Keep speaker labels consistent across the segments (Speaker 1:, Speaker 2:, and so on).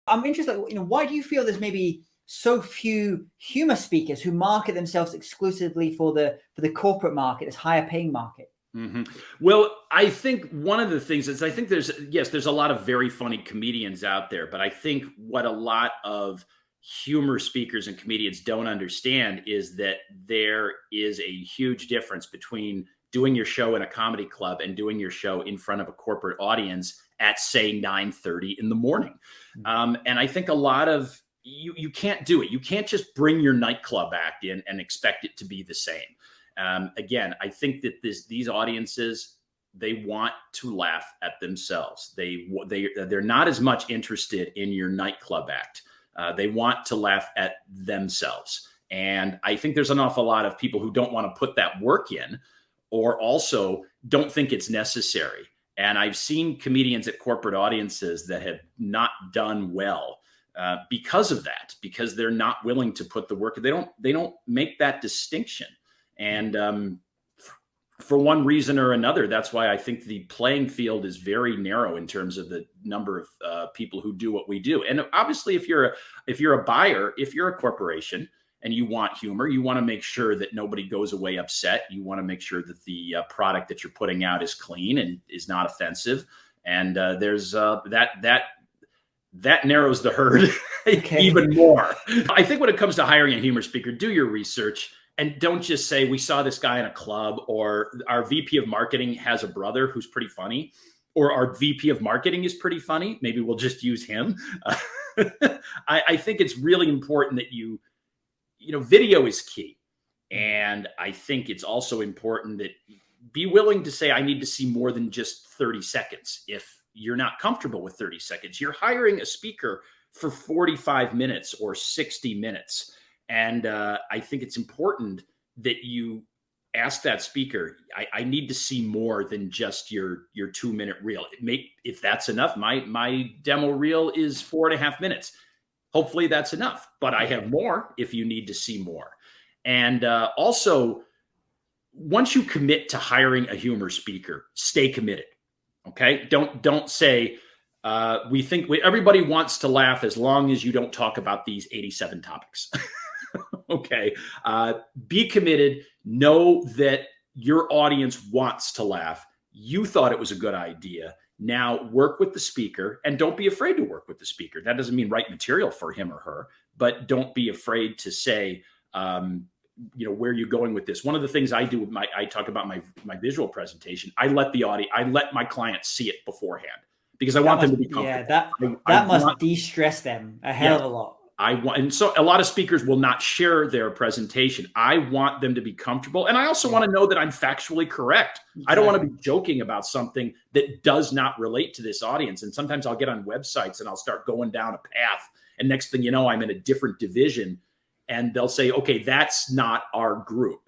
Speaker 1: I'm interested, why do you feel there's maybe so few humor speakers who market themselves exclusively for the corporate market, this higher paying market?
Speaker 2: Mm-hmm. Well, I think one of the things is, I think there's a lot of very funny comedians out there, but I think what a lot of humor speakers and comedians don't understand is that there is a huge difference between doing your show in a comedy club and doing your show in front of a corporate audience at, say, 9:30 in the morning. And I think a lot of you can't do it. You can't just bring your nightclub act in and expect it to be the same. Again, I think that these audiences, they want to laugh at themselves. They're not as much interested in your nightclub act. They want to laugh at themselves. And I think there's an awful lot of people who don't want to put that work in, or also don't think it's necessary. And I've seen comedians at corporate audiences that have not done well because of that, because they're not willing to put the work. They don't make that distinction. And for one reason or another, that's why I think the playing field is very narrow in terms of the number of people who do what we do. And obviously, if you're a buyer, if you're a corporation and you want humor, you want to make sure that nobody goes away upset. You want to make sure that the product that you're putting out is clean and is not offensive. And there's that narrows the herd even more. I think when it comes to hiring a humor speaker, do your research. And don't just say, we saw this guy in a club, or our VP of marketing has a brother who's pretty funny, or our VP of marketing is pretty funny. Maybe we'll just use him. I think it's really important that video is key. And I think it's also important that be willing to say, I need to see more than just 30 seconds. If you're not comfortable with 30 seconds, you're hiring a speaker for 45 minutes or 60 minutes. And I think it's important that you ask that speaker, I need to see more than just your 2-minute reel. If that's enough, my demo reel is 4.5 minutes. Hopefully that's enough, but I have more if you need to see more. And also, once you commit to hiring a humor speaker, stay committed. Okay. Don't say, everybody wants to laugh as long as you don't talk about these 87 topics. Okay. Be committed. Know that your audience wants to laugh. You thought it was a good idea. Now work with the speaker, and don't be afraid to work with the speaker. That doesn't mean write material for him or her, but don't be afraid to say, where you're going with this. One of the things I do I talk about my visual presentation. I let my clients see it beforehand, because I want them to be comfortable.
Speaker 1: Yeah, that must de-stress them a hell of a lot.
Speaker 2: And so a lot of speakers will not share their presentation. I want them to be comfortable. And I also want to know that I'm factually correct. Exactly. I don't want to be joking about something that does not relate to this audience. And sometimes I'll get on websites and I'll start going down a path. And next thing you know, I'm in a different division, and they'll say, okay, that's not our group.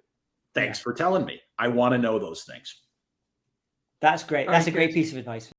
Speaker 2: Thanks for telling me. I want to know those things.
Speaker 1: That's great. That's a great piece of advice.